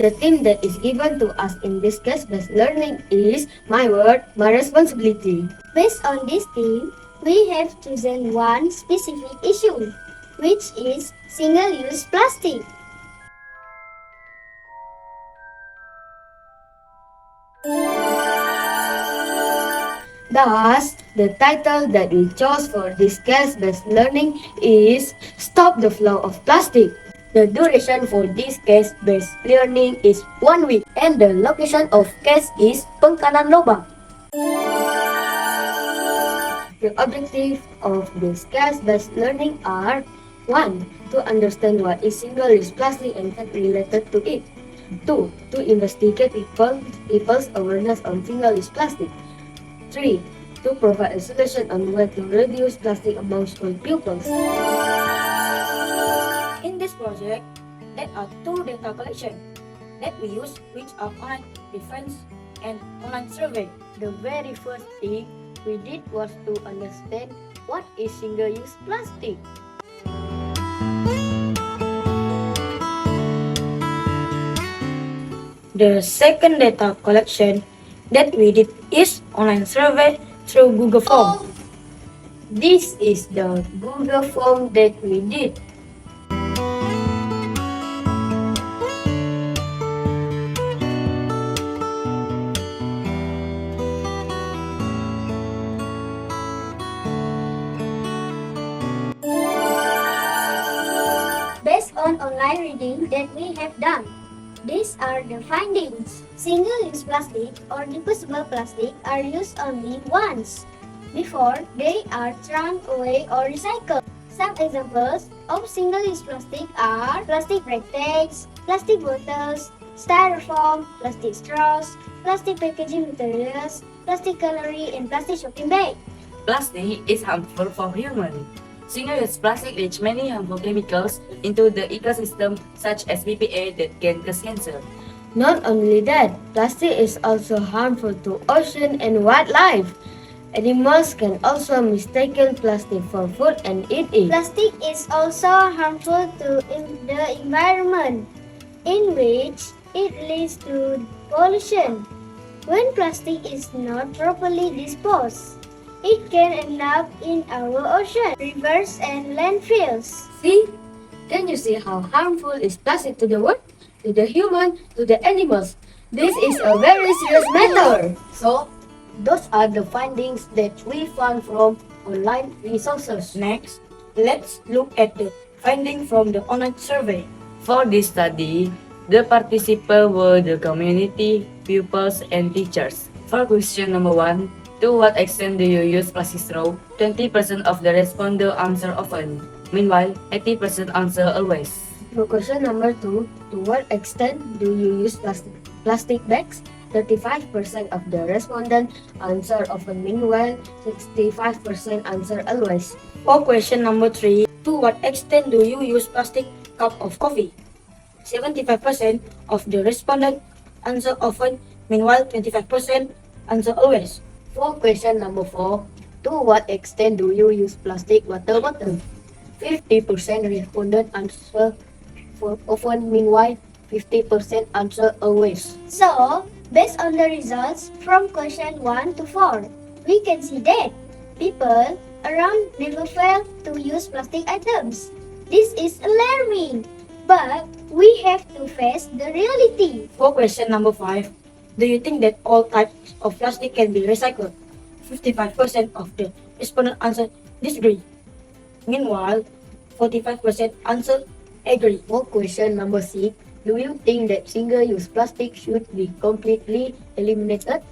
The theme that is given to us in this case-based learning is my word, my responsibility. Based on this theme, we have chosen one specific issue, which is single-use plastic. Thus, the title that we chose for this case-based learning is Stop the Flow of Plastic. The duration for this case-based learning is 1 week and the location of case is Pengkalan, Lobang. The objective of this case-based learning are 1. To understand what is single-use plastic and fact related to it. 2. To investigate people's awareness on single-use plastic. 3. To provide a solution on where to reduce plastic amongst all pupils. In this project, there are two data collection that we use, which are online defense and online survey. The very first thing we did was to understand what is single-use plastic. The second data collection that we did is online survey through Google Form. This is the Google form that we did. Based on online reading that we have done, these are the findings. Single-use plastic or disposable plastic are used only once before they are thrown away or recycled. Some examples of single-use plastic are plastic break tags, plastic bottles, styrofoam, plastic straws, plastic packaging materials, plastic cutlery, and plastic shopping bag. Plastic is harmful for humans. Single-use plastic leaches many harmful chemicals into the ecosystem, such as BPA that can cause cancer. Not only that, plastic is also harmful to ocean and wildlife. Animals can also mistake plastic for food and eat it. Plastic is also harmful to the environment, in which it leads to pollution. When plastic is not properly disposed, it can end up in our ocean, rivers, and landfills. See? Can you see how harmful is plastic to the world, to the human, to the animals? This is a very serious matter. So, those are the findings that we found from online resources. Next, let's look at the finding from the online survey. For this study, the participants were the community, pupils, and teachers. For question number 1, to what extent do you use plastic straw? 20% of the respondents answer often. Meanwhile, 80% answer always. For question number 2, to what extent do you use plastic bags? 35% of the respondents answer often. Meanwhile, 65% answer always. For question number 3, to what extent do you use plastic cup of coffee? 75% of the respondents answer often. Meanwhile, 25% answer always. For question number 4, to what extent do you use plastic water bottle? 50% respondent answer for often, meanwhile 50% answer always. So, based on the results from question 1 to 4, we can see that people around never fail to use plastic items. This is alarming, but we have to face the reality. For question number 5, do you think that all types of plastic can be recycled? 55% of the respondents answer disagree. Meanwhile, 45% answer agree. For question number 6, do you think that single-use plastic should be completely eliminated?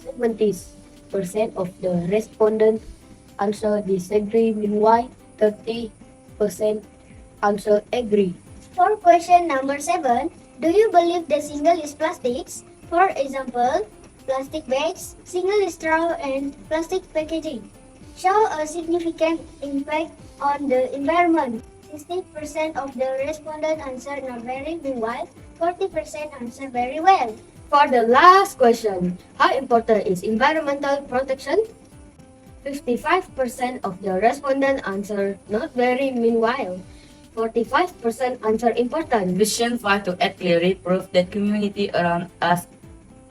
70% of the respondents answer disagree. Meanwhile, 30% answer agree. For question number 7, do you believe the single-use plastics, for example, plastic bags, single-use straw, and plastic packaging, show a significant impact on the environment? 60% of the respondents answered not very, meanwhile 40% answered very well. For the last question, how important is environmental protection? 55% of the respondents answered not very, meanwhile 45% answer important. Question 5 to add clearly proof that community around us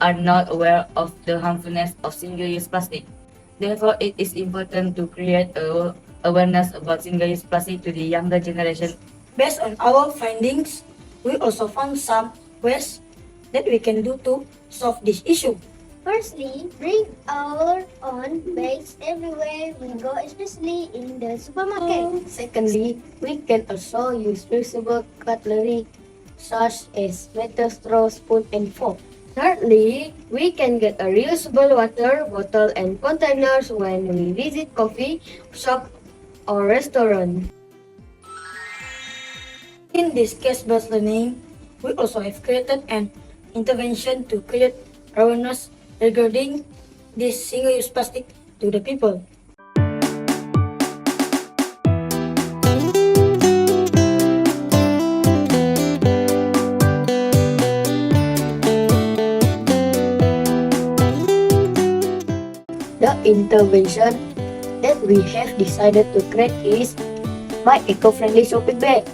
are not aware of the harmfulness of single-use plastic. Therefore, it is important to create awareness about single-use plastic to the younger generation. Based on our findings, we also found some ways that we can do to solve this issue. Firstly, bring our own bags everywhere we go, especially in the supermarket. Secondly, we can also use reusable cutlery such as metal straw, spoon, and fork. Thirdly, we can get a reusable water bottle and containers when we visit coffee shop or restaurant. In this case-based learning, we also have created an intervention to create awareness regarding this single-use plastic to the people. The intervention that we have decided to create is my eco-friendly shopping bag.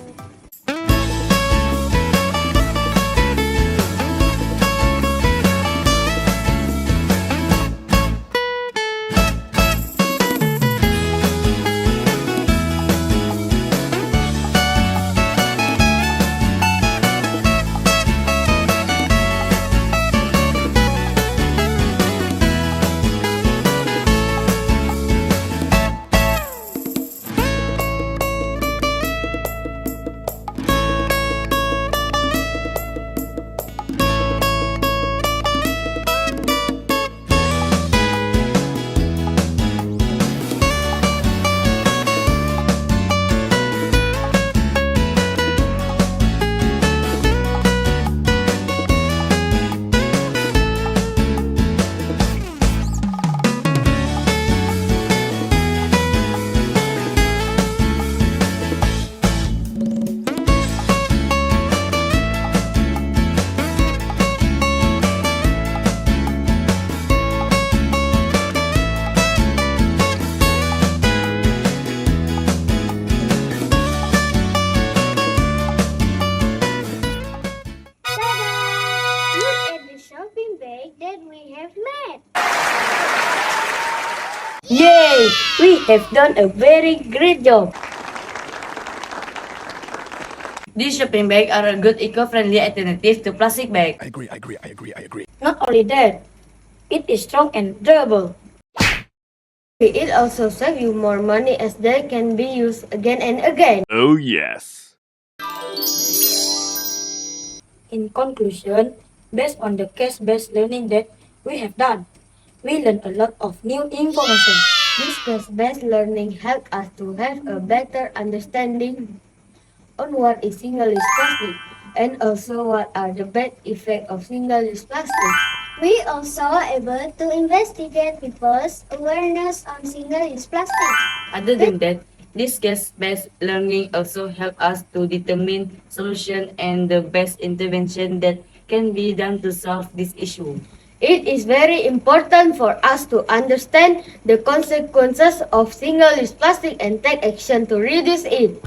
Look at the shopping bag that we have made. Yay! We have done a very great job. These shopping bags are a good eco-friendly alternative to plastic bags. I agree. Not only that, it is strong and durable. It also saves you more money as they can be used again and again. Oh, yes. In conclusion, based on the case-based learning that we have done, we learned a lot of new information. This case-based learning helped us to have a better understanding on what is single-use plastic and also what are the bad effects of single-use plastic. We also able to investigate people's awareness on single-use plastic. Other than that, this case-based learning also help us to determine solution and the best intervention that can be done to solve this issue. It is very important for us to understand the consequences of single-use plastic and take action to reduce it.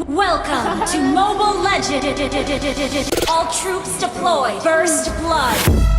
Welcome to Mobile Legends! All troops deployed. First blood.